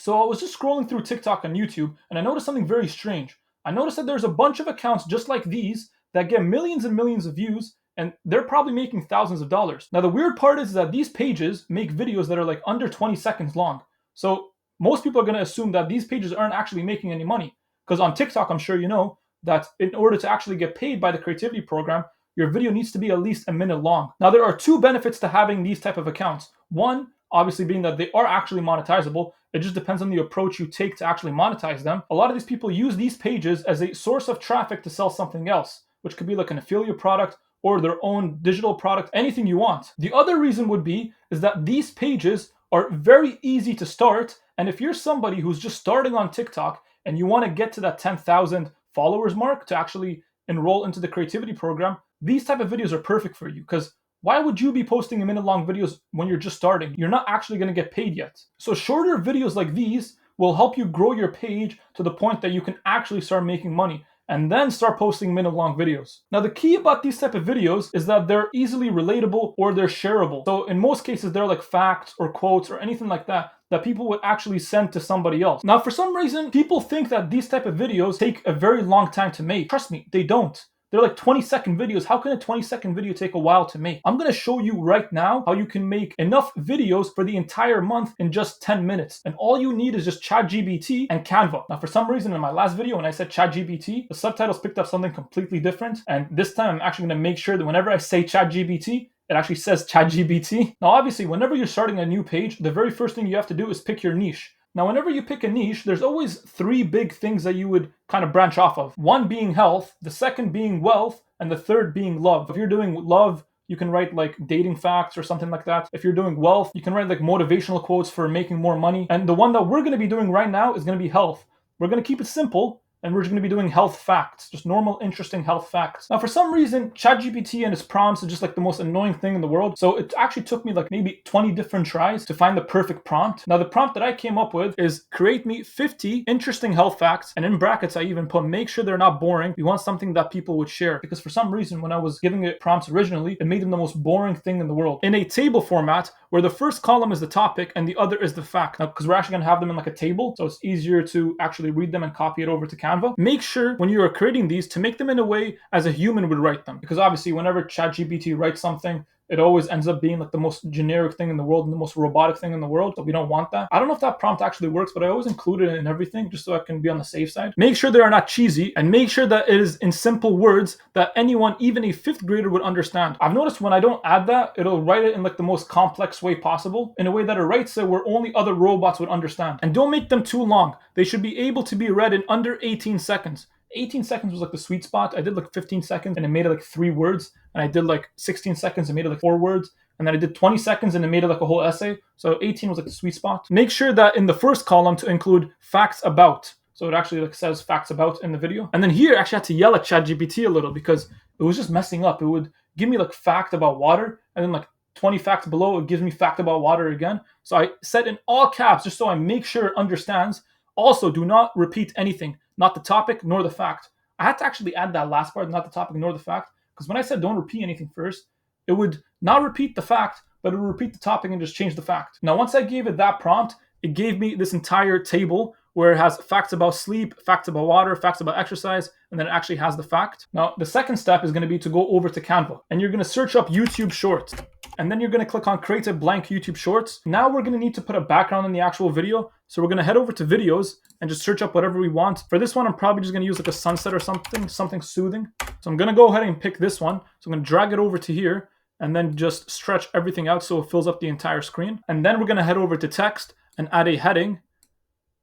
So I was just scrolling through TikTok and YouTube, and I noticed something very strange. I noticed that there's a bunch of accounts just like these that get millions and millions of views, and they're probably making thousands of dollars. Now, the weird part is that these pages make videos that are like under 20 seconds long. So most people are going to assume that these pages aren't actually making any money. Because on TikTok, I'm sure you know that in order to actually get paid by the creativity program, your video needs to be at least a minute long. Now, there are two benefits to having these type of accounts. One, obviously being that they are actually monetizable. It just depends on the approach you take to actually monetize them. A lot of these people use these pages as a source of traffic to sell something else, which could be like an affiliate product or their own digital product, anything you want. The other reason would be is that these pages are very easy to start, and if you're somebody who's just starting on TikTok and you want to get to that 10,000 followers mark to actually enroll into the creativity program, these type of videos are perfect for you because why would you be posting a minute long videos when you're just starting? You're not actually going to get paid yet. So shorter videos like these will help you grow your page to the point that you can actually start making money and then start posting minute long videos. Now, the key about these type of videos is that they're easily relatable or they're shareable. So in most cases, they're like facts or quotes or anything like that people would actually send to somebody else. Now, for some reason, people think that these type of videos take a very long time to make. Trust me, they don't. They're like 20-second videos. How can a 20-second video take a while to make? I'm gonna show you right now how you can make enough videos for the entire month in just 10 minutes. And all you need is just ChatGPT and Canva. Now, for some reason, in my last video, when I said ChatGPT, the subtitles picked up something completely different. And this time, I'm actually gonna make sure that whenever I say ChatGPT, it actually says ChatGPT. Now, obviously, whenever you're starting a new page, the very first thing you have to do is pick your niche. Now, whenever you pick a niche, there's always three big things that you would kind of branch off of. One being health, the second being wealth, and the third being love. If you're doing love, you can write like dating facts or something like that. If you're doing wealth, you can write like motivational quotes for making more money. And the one that we're going to be doing right now is going to be health. We're going to keep it simple, and we're just going to be doing health facts, just normal, interesting health facts. Now, for some reason, ChatGPT and its prompts are just like the most annoying thing in the world. So it actually took me like maybe 20 different tries to find the perfect prompt. Now, the prompt that I came up with is create me 50 interesting health facts. And in brackets, I even put make sure they're not boring. We want something that people would share. Because for some reason, when I was giving it prompts originally, it made them the most boring thing in the world. In a table format, where the first column is the topic and the other is the fact. Now, because we're actually going to have them in like a table, so it's easier to actually read them and copy it over to Canva. Make sure when you are creating these to make them in a way as a human would write them. Because obviously, whenever ChatGPT writes something, it always ends up being like the most generic thing in the world and the most robotic thing in the world. So we don't want that. I don't know if that prompt actually works, but I always include it in everything just so I can be on the safe side. Make sure they are not cheesy and make sure that it is in simple words that anyone, even a fifth grader, would understand. I've noticed when I don't add that, it'll write it in like the most complex way possible, in a way that it writes it where only other robots would understand. And don't make them too long. They should be able to be read in under 18 seconds. 18 seconds was like the sweet spot. I did like 15 seconds and it made it like 3 words. And I did like 16 seconds and made it like 4 words. And then I did 20 seconds and it made it like a whole essay. So 18 was like the sweet spot. Make sure that in the first column to include facts about. So it actually like says facts about in the video. And then here I actually had to yell at ChatGPT a little because it was just messing up. It would give me like fact about water and then like 20 facts below, it gives me fact about water again. So I said in all caps just so I make sure it understands. Also, do not repeat anything, not the topic nor the fact. I had to actually add that last part, not the topic nor the fact, because when I said don't repeat anything first, it would not repeat the fact, but it would repeat the topic and just change the fact. Now, once I gave it that prompt, it gave me this entire table where it has facts about sleep, facts about water, facts about exercise, and then it actually has the fact. Now, the second step is going to be to go over to Canva, and you're going to search up YouTube Shorts. And then you're going to click on create a blank YouTube Shorts. Now we're going to need to put a background in the actual video. So we're going to head over to videos and just search up whatever we want. For this one, I'm probably just going to use like a sunset or something soothing. So I'm going to go ahead and pick this one. So I'm going to drag it over to here and then just stretch everything out so it fills up the entire screen. And then we're going to head over to text and add a heading,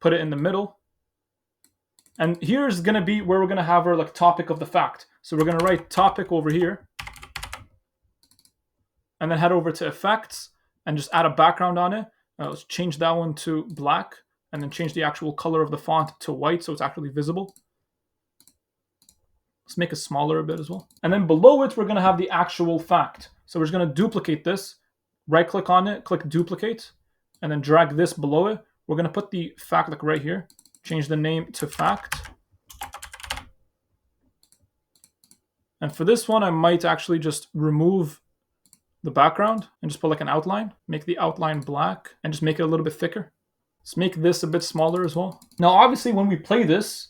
put it in the middle. And here's going to be where we're going to have our like topic of the fact. So we're going to write topic over here. And then head over to effects and just add a background on it. Let's change that one to black and then change the actual color of the font to white so it's actually visible. Let's make it smaller a bit as well. And then below it, we're going to have the actual fact. So we're just going to duplicate this, right click on it, click duplicate, and then drag this below it. We're going to put the fact like right here, change the name to fact. And for this one, I might actually just remove the background and just put like an outline, make the outline black and just make it a little bit thicker. Let's make this a bit smaller as well. Now, obviously, when we play this,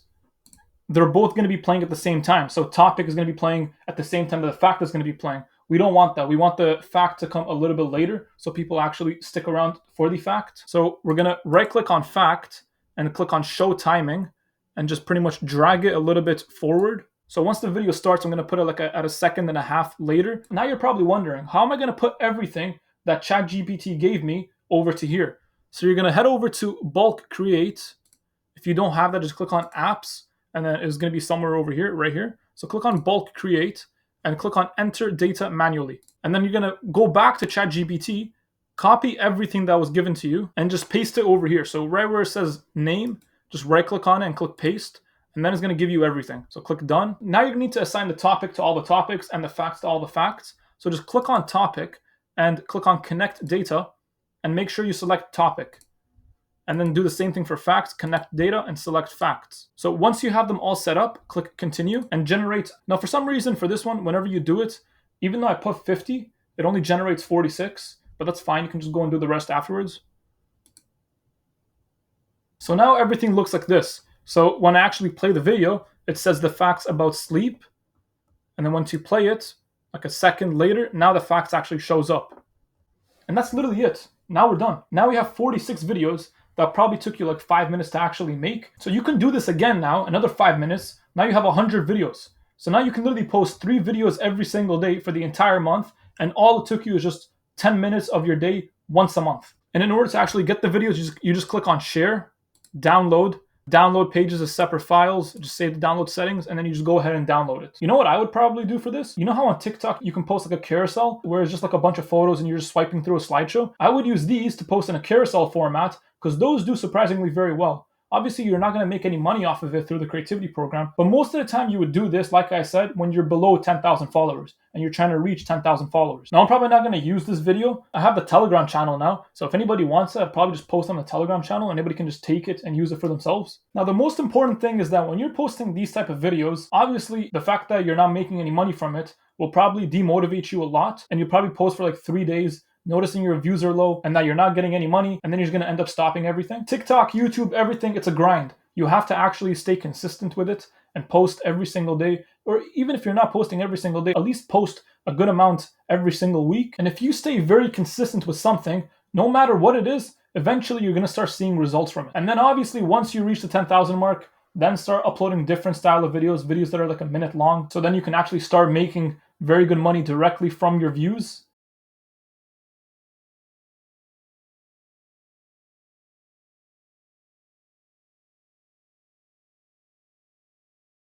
they're both going to be playing at the same time. So topic is going to be playing at the same time that the fact is going to be playing. We don't want that. We want the fact to come a little bit later so people actually stick around for the fact. So we're going to right click on fact and click on show timing and just pretty much drag it a little bit forward. So once the video starts, I'm going to put it like at a second and a half later. Now you're probably wondering, how am I going to put everything that ChatGPT gave me over to here? So you're going to head over to bulk create. If you don't have that, just click on apps, and then it's going to be somewhere over here, right here. So click on bulk create and click on enter data manually. And then you're going to go back to ChatGPT, copy everything that was given to you, and just paste it over here. So right where it says name, just right click on it and click paste. And then it's going to give you everything. So click done. Now you need to assign the topic to all the topics and the facts to all the facts. So just click on topic and click on connect data and make sure you select topic. And then do the same thing for facts, connect data, and select facts. So once you have them all set up, click continue and generate. Now for some reason for this one, whenever you do it, even though I put 50, it only generates 46, but that's fine. You can just go and do the rest afterwards. So now everything looks like this. So when I actually play the video, it says the facts about sleep. And then once you play it, like a second later, now the facts actually shows up. And that's literally it. Now we're done. Now we have 46 videos that probably took you like 5 minutes to actually make. So you can do this again now, another 5 minutes. Now you have 100 videos. So now you can literally post 3 videos every single day for the entire month. And all it took you is just 10 minutes of your day once a month. And in order to actually get the videos, you just click on share, download pages as separate files, just save the download settings, and then you just go ahead and download it. You know what I would probably do for this? You know how on TikTok you can post like a carousel where it's just like a bunch of photos and you're just swiping through a slideshow? I would use these to post in a carousel format because those do surprisingly very well. Obviously, you're not going to make any money off of it through the creativity program, but most of the time you would do this, like I said, when you're below 10,000 followers and you're trying to reach 10,000 followers. Now, I'm probably not going to use this video. I have the Telegram channel now, so if anybody wants it, I'll probably just post on the Telegram channel and anybody can just take it and use it for themselves. Now, the most important thing is that when you're posting these type of videos, obviously, the fact that you're not making any money from it will probably demotivate you a lot, and you'll probably post for like 3 days, noticing your views are low and that you're not getting any money, and then you're just going to end up stopping everything. TikTok, YouTube, everything, it's a grind. You have to actually stay consistent with it and post every single day. Or even if you're not posting every single day, at least post a good amount every single week. And if you stay very consistent with something, no matter what it is, eventually you're going to start seeing results from it. And then obviously once you reach the 10,000 mark, then start uploading different style of videos that are like a minute long. So then you can actually start making very good money directly from your views.